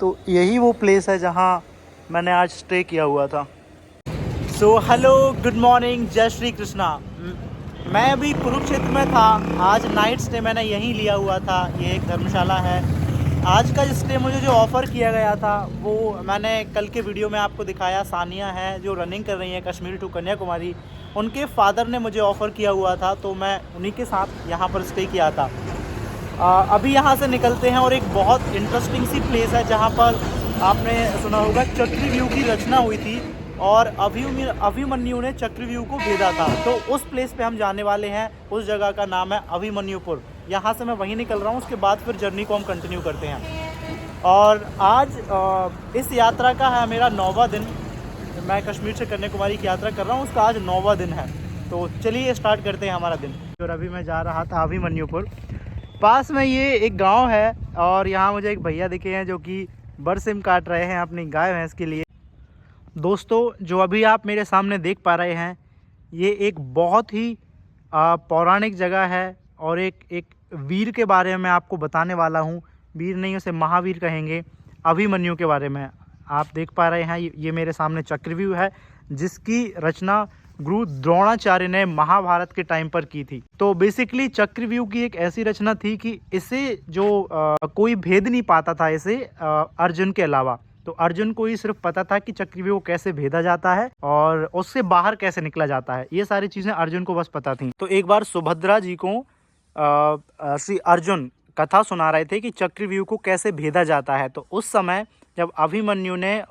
तो यही वो प्लेस है जहाँ मैंने आज स्टे किया हुआ था। सो हेलो, गुड मॉर्निंग, जय श्री कृष्णा। मैं अभी कुरुक्षेत्र में था। आज नाइट स्टे मैंने यहीं लिया हुआ था। ये एक धर्मशाला है। आज का स्टे मुझे जो ऑफ़र किया गया था वो मैंने कल के वीडियो में आपको दिखाया। सानिया है जो रनिंग कर रही है कश्मीर टू कन्याकुमारी, उनके फादर ने मुझे ऑफ़र किया हुआ था, तो मैं उन्हीं के साथ यहाँ पर स्टे किया था। अभी यहाँ से निकलते हैं और एक बहुत इंटरेस्टिंग सी प्लेस है जहाँ पर आपने सुना होगा चक्रव्यूह की रचना हुई थी और अभिमन्यु ने चक्रव्यूह को भेदा था। तो उस प्लेस पे हम जाने वाले हैं। उस जगह का नाम है अभिमन्युपुर। यहाँ से मैं वहीं निकल रहा हूँ, उसके बाद फिर जर्नी को हम कंटिन्यू करते हैं। और आज इस यात्रा का है मेरा 9वां दिन। मैं कश्मीर से कन्याकुमारी की यात्रा कर रहा हूँ, उसका आज 9वां दिन है। तो चलिए स्टार्ट करते हैं हमारा दिन। और अभी मैं जा रहा था अभिमन्युपुर। पास में ये एक गांव है और यहाँ मुझे एक भैया दिखे हैं जो कि बरसिम काट रहे हैं अपनी गाय भैंस के लिए। दोस्तों, जो अभी आप मेरे सामने देख पा रहे हैं ये एक बहुत ही पौराणिक जगह है और एक वीर के बारे में आपको बताने वाला हूँ। वीर नहीं, उसे महावीर कहेंगे। अभिमन्यु के बारे में आप देख पा रहे हैं। ये मेरे सामने चक्रव्यूह है जिसकी रचना गुरु द्रोणाचार्य ने महाभारत के टाइम पर की थी। तो बेसिकली चक्रव्यूह की एक ऐसी रचना थी कि इसे जो कोई भेद नहीं पाता था इसे अर्जुन के अलावा। तो अर्जुन को ही सिर्फ पता था कि चक्रव्यूह को कैसे भेदा जाता है और उससे बाहर कैसे निकला जाता है। ये सारी चीजें अर्जुन को बस पता थी। तो एक बार सुभद्रा जी को श्री अर्जुन कथा सुना रहे थे कि चक्रव्यूह को कैसे भेदा जाता है। तो उस समय जब अभिमन्यु ने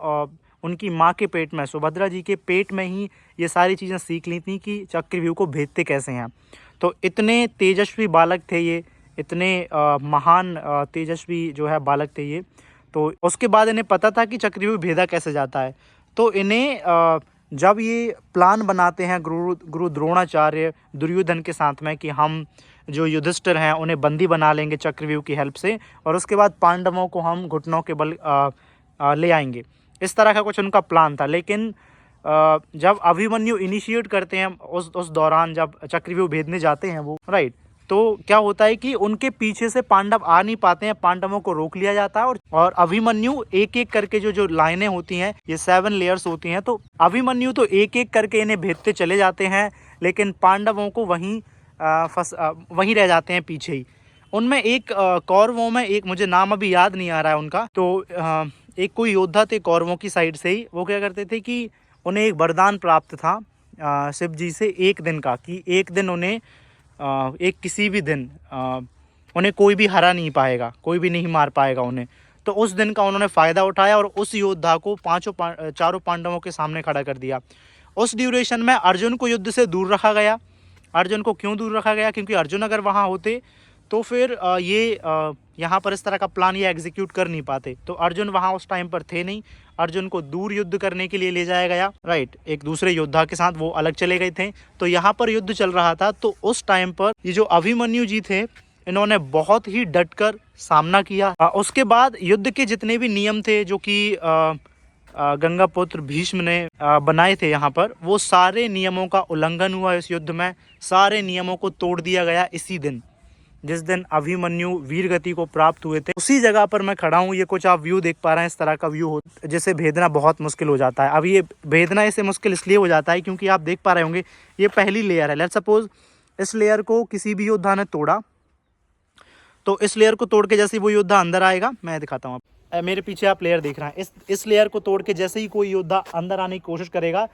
उनकी माँ के पेट में, सुभद्रा जी के पेट में ही ये सारी चीज़ें सीख ली थी कि चक्रव्यूह को भेदते कैसे हैं। तो इतने तेजस्वी बालक थे ये, इतने महान तेजस्वी जो है बालक थे ये। तो उसके बाद इन्हें पता था कि चक्रव्यूह भेदा कैसे जाता है। तो इन्हें जब ये प्लान बनाते हैं गुरु द्रोणाचार्य दुर्योधन के साथ में कि हम जो युधिष्ठिर हैं उन्हें बंदी बना लेंगे चक्रव्यूह की हेल्प से और उसके बाद पांडवों को हम घुटनों के बल ले आएंगे, इस तरह का कुछ उनका प्लान था। लेकिन जब अभिमन्यु इनिशिएट करते हैं उस दौरान जब चक्रव्यूह भेदने जाते हैं वो, राइट, तो क्या होता है कि उनके पीछे से पांडव आ नहीं पाते हैं, पांडवों को रोक लिया जाता है और अभिमन्यु एक एक करके जो लाइनें होती हैं, ये 7 लेयर्स होती हैं, तो अभिमन्यु तो एक एक करके इन्हें भेदते चले जाते हैं, लेकिन पांडवों को वहीं रह जाते हैं पीछे ही। उनमें एक कौरवों में एक, मुझे नाम अभी याद नहीं आ रहा है उनका, तो एक कोई योद्धा थे कौरवों की साइड से ही। वो क्या करते थे कि उन्हें एक वरदान प्राप्त था शिव जी से एक दिन का, कि एक दिन उन्हें एक किसी भी दिन उन्हें कोई भी हरा नहीं पाएगा, कोई भी नहीं मार पाएगा उन्हें। तो उस दिन का उन्होंने फ़ायदा उठाया और उस योद्धा को चारों पांडवों के सामने खड़ा कर दिया। उस ड्यूरेशन में अर्जुन को युद्ध से दूर रखा गया। अर्जुन को क्यों दूर रखा गया? क्योंकि अर्जुन अगर वहाँ होते तो फिर यहाँ पर इस तरह का प्लान ये एग्जीक्यूट कर नहीं पाते। तो अर्जुन वहाँ उस टाइम पर थे नहीं। अर्जुन को दूर युद्ध करने के लिए ले जाया गया, राइट, एक दूसरे योद्धा के साथ वो अलग चले गए थे। तो यहाँ पर युद्ध चल रहा था। तो उस टाइम पर ये जो अभिमन्यु जी थे इन्होंने बहुत ही डटकर सामना किया। उसके बाद युद्ध के जितने भी नियम थे जो कि गंगा पुत्र भीष्म ने बनाए थे यहाँ पर, वो सारे नियमों का उल्लंघन हुआ इस युद्ध में। सारे नियमों को तोड़ दिया गया इसी दिन, जिस दिन अभिमन्यु वीर गति को प्राप्त हुए थे। उसी जगह पर मैं खड़ा हूँ। ये कुछ आप व्यू देख पा रहे हैं, इस तरह का व्यू हो जिसे भेदना बहुत मुश्किल हो जाता है। अब ये भेदना इसे मुश्किल इसलिए हो जाता है क्योंकि आप देख पा रहे होंगे ये पहली लेयर है। लेट्स सपोज इस लेयर को किसी भी योद्धा ने तोड़ा, तो इस लेयर को तोड़ के जैसे ही वो योद्धा अंदर आएगा, मैं दिखाता हूँ आप, मेरे पीछे आप लेयर देख रहे हैं, इस लेयर को तोड़ के जैसे ही कोई योद्धा अंदर आने की कोशिश करेगा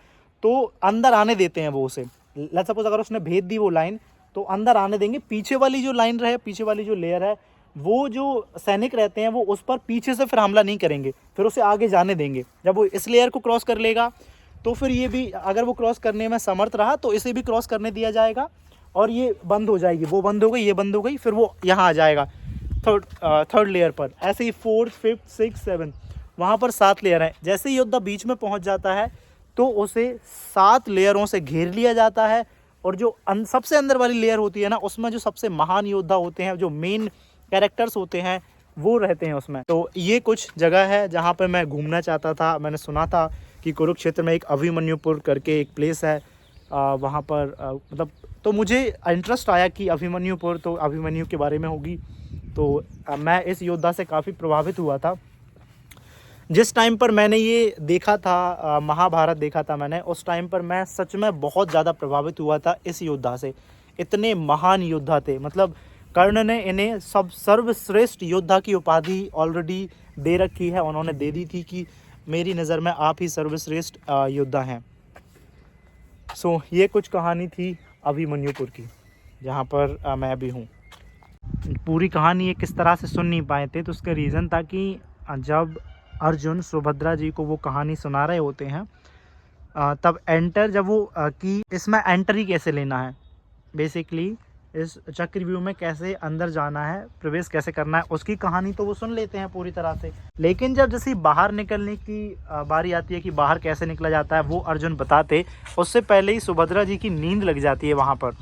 तो अंदर आने देते हैं वो उसे। लेट्स सपोज अगर उसने भेद दी वो लाइन तो अंदर आने देंगे। पीछे वाली जो लाइन रहे, पीछे वाली जो लेयर है, वो जो सैनिक रहते हैं वो उस पर पीछे से फिर हमला नहीं करेंगे, फिर उसे आगे जाने देंगे। जब वो इस लेयर को क्रॉस कर लेगा तो फिर ये भी, अगर वो क्रॉस करने में समर्थ रहा तो इसे भी क्रॉस करने दिया जाएगा और ये बंद हो जाएगी। वो बंद हो गई, ये बंद हो गई, फिर वो यहाँ आ जाएगा थर्ड लेयर पर। ऐसे ही 4th 5th 6th 7th, वहाँ पर 7 लेयर हैं। जैसे ही योद्धा बीच में पहुँच जाता है तो उसे 7 लेयरों से घेर लिया जाता है और जो सबसे अंदर वाली लेयर होती है ना, उसमें जो सबसे महान योद्धा होते हैं, जो मेन कैरेक्टर्स होते हैं, वो रहते हैं उसमें। तो ये कुछ जगह है जहाँ पर मैं घूमना चाहता था। मैंने सुना था कि कुरुक्षेत्र में एक अभिमन्युपुर करके एक प्लेस है, वहाँ पर मतलब, तो मुझे इंटरेस्ट आया कि अभिमन्युपुर तो अभिमन्यु के बारे में होगी। तो मैं इस योद्धा से काफ़ी प्रभावित हुआ था। जिस टाइम पर मैंने ये देखा था, महाभारत देखा था मैंने, उस टाइम पर मैं सच में बहुत ज़्यादा प्रभावित हुआ था इस योद्धा से। इतने महान योद्धा थे, मतलब कर्ण ने इन्हें सब सर्वश्रेष्ठ योद्धा की उपाधि ऑलरेडी दे रखी है। उन्होंने दे दी थी कि मेरी नज़र में आप ही सर्वश्रेष्ठ योद्धा हैं। सो ये कुछ कहानी थी अभिमन्युपुर की, जहाँ पर मैं अभी हूँ। पूरी कहानी ये किस तरह से सुन नहीं पाए थे, तो उसका रीज़न था कि जब अर्जुन सुभद्रा जी को वो कहानी सुना रहे होते हैं, तब एंटर जब वो कि इसमें एंट्री कैसे लेना है, बेसिकली इस चक्रव्यूह में कैसे अंदर जाना है, प्रवेश कैसे करना है, उसकी कहानी तो वो सुन लेते हैं पूरी तरह से। लेकिन जब जैसे बाहर निकलने की बारी आती है कि बाहर कैसे निकला जाता है, वो अर्जुन बताते, उससे पहले ही सुभद्रा जी की नींद लग जाती है वहाँ पर।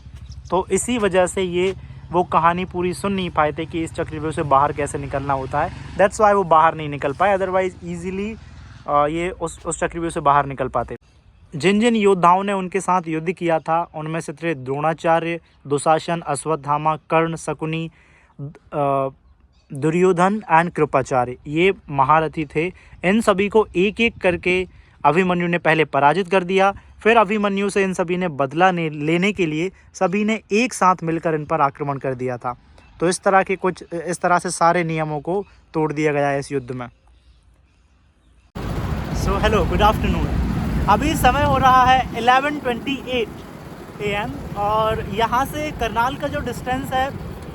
तो इसी वजह से ये वो कहानी पूरी सुन नहीं पाए थे कि इस चक्रव्यूह से बाहर कैसे निकलना होता है। दैट्स वाई वो बाहर नहीं निकल पाए, अदरवाइज ईजिली ये उस चक्रव्यूह से बाहर निकल पाते। जिन जिन योद्धाओं ने उनके साथ युद्ध किया था, उनमें से थे द्रोणाचार्य, दुशासन, अश्वत्थामा, कर्ण, शकुनी, दुर्योधन एंड कृपाचार्य, ये महारथी थे। इन सभी को एक एक करके अभिमन्यु ने पहले पराजित कर दिया। फिर अभिमन्यु से इन सभी ने बदला लेने के लिए सभी ने एक साथ मिलकर इन पर आक्रमण कर दिया था। तो इस तरह से सारे नियमों को तोड़ दिया गया है इस युद्ध में। So hello, good afternoon. अभी समय हो रहा है 11:28 AM और यहाँ से करनाल का जो डिस्टेंस है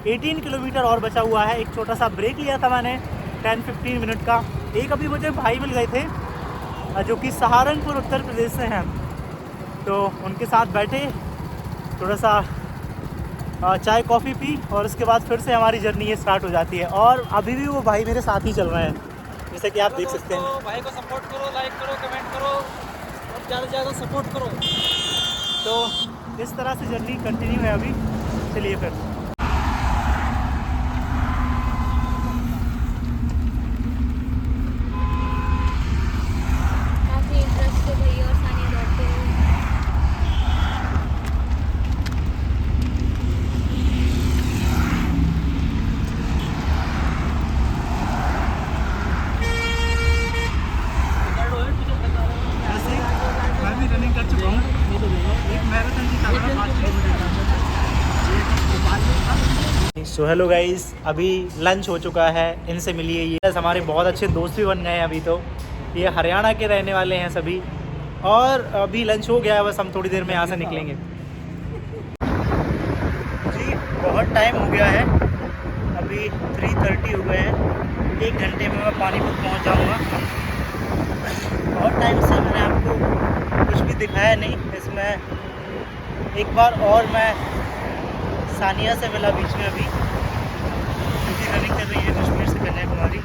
18 किलोमीटर और बचा हुआ है। एक छोटा सा ब्रेक लिया था मैंने 10-15 मिनट का। एक अभी मुझे भाई मिल गए थे जो कि सहारनपुर उत्तर प्रदेश से हैं, तो उनके साथ बैठे, थोड़ा सा चाय कॉफ़ी पी और उसके बाद फिर से हमारी जर्नी ये स्टार्ट हो जाती है। और अभी भी वो भाई मेरे साथ ही चल रहे हैं, जैसे कि आप देख सकते हैं। भाई को सपोर्ट करो, लाइक करो, कमेंट करो और ज़्यादा से ज़्यादा सपोर्ट करो। तो इस तरह से जर्नी कंटिन्यू है अभी। चलिए फिर। काफ़ी इंटरेस्ट से भैया और सानिया दौड़ते हैं। वैसे मैं भी रनिंग कर चुका हूँ, एक मैराथन की था 5 किलोमीटर। सो हेलो गाइस, अभी लंच हो चुका है। इनसे मिलिए, ये हमारे बहुत अच्छे दोस्त भी बन गए हैं अभी। तो ये हरियाणा के रहने वाले हैं सभी, और अभी लंच हो गया है, बस हम थोड़ी देर में यहाँ से निकलेंगे। जी बहुत टाइम हो गया है, अभी 3:30 हो गए हैं। 1 घंटे में मैं पानीपत पहुँच जाऊँगा। बहुत टाइम से मैंने आपको कुछ भी दिखाया नहीं। इसमें एक बार और मैं सानिया से मिला बीच में अभी, क्योंकि रनिंग कर रही है कश्मीर से कन्याकुमारी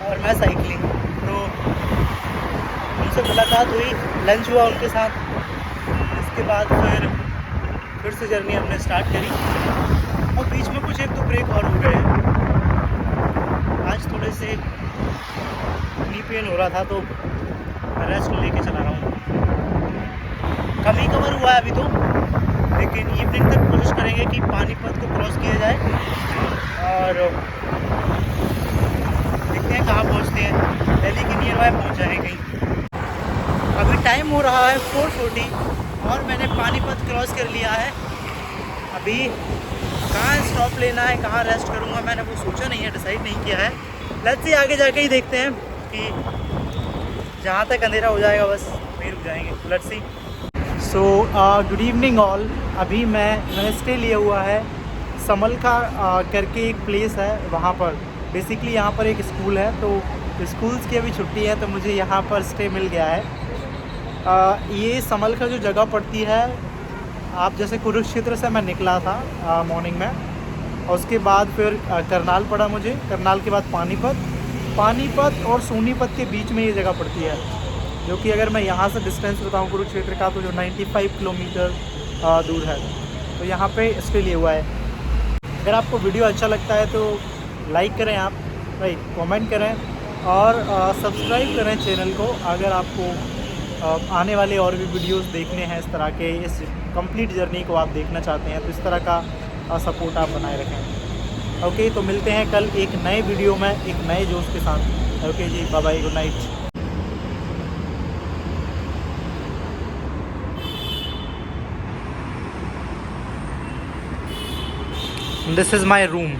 और मैं साइकिलिंग। तो उनसे मुलाकात हुई, लंच हुआ उनके साथ। इसके बाद फिर से जर्नी हमने स्टार्ट करी और बीच में कुछ 1-2 ब्रेक और हो गए। आज थोड़े से नी पेन हो रहा था तो रेस्ट लेके चला रहा हूँ। कम ही कवर हुआ है अभी तो, लेकिन इवनिंग तक कोशिश करेंगे कि पानीपत को क्रॉस किया जाए और देखते हैं कहाँ पहुँचते हैं। दिल्ली के नियर बाय पहुँच जाएंगे कहीं। अभी टाइम हो रहा है 4:40 और मैंने पानीपत क्रॉस कर लिया है। अभी कहाँ स्टॉप लेना है, कहाँ रेस्ट करूँगा, मैंने वो सोचा नहीं है, डिसाइड नहीं किया है। लेट्स सी, आगे जाके ही देखते हैं कि जहाँ तक अंधेरा हो जाएगा बस वहीं रुक जाएंगे। Let's see. So good evening all. अभी मैंने स्टे लिया हुआ है समलखा करके एक प्लेस है वहाँ पर। बेसिकली यहाँ पर एक स्कूल है, तो स्कूल्स की अभी छुट्टी है, तो मुझे यहाँ पर स्टे मिल गया है। ये समलखा जो जगह पड़ती है, आप जैसे कुरुक्षेत्र से मैं निकला था मॉर्निंग में, और उसके बाद फिर करनाल पड़ा मुझे, करनाल के बाद पानीपत और सोनीपत के बीच में ये जगह पड़ती है, जो कि अगर मैं यहाँ से डिस्टेंस बताऊँ कुरुक्षेत्र का तो जो 95 किलोमीटर दूर है। तो यहाँ पे स्टे लिया हुआ है। अगर आपको वीडियो अच्छा लगता है तो लाइक करें आप, राइट, कमेंट करें और सब्सक्राइब करें चैनल को। अगर आपको आने वाले और भी वीडियोस देखने हैं इस तरह के, इस कंप्लीट जर्नी को आप देखना चाहते हैं, तो इस तरह का सपोर्ट आप बनाए रखें। ओके, तो मिलते हैं कल एक नए वीडियो में एक नए जोश के साथ। ओके जी, bye bye, good night. This is my room.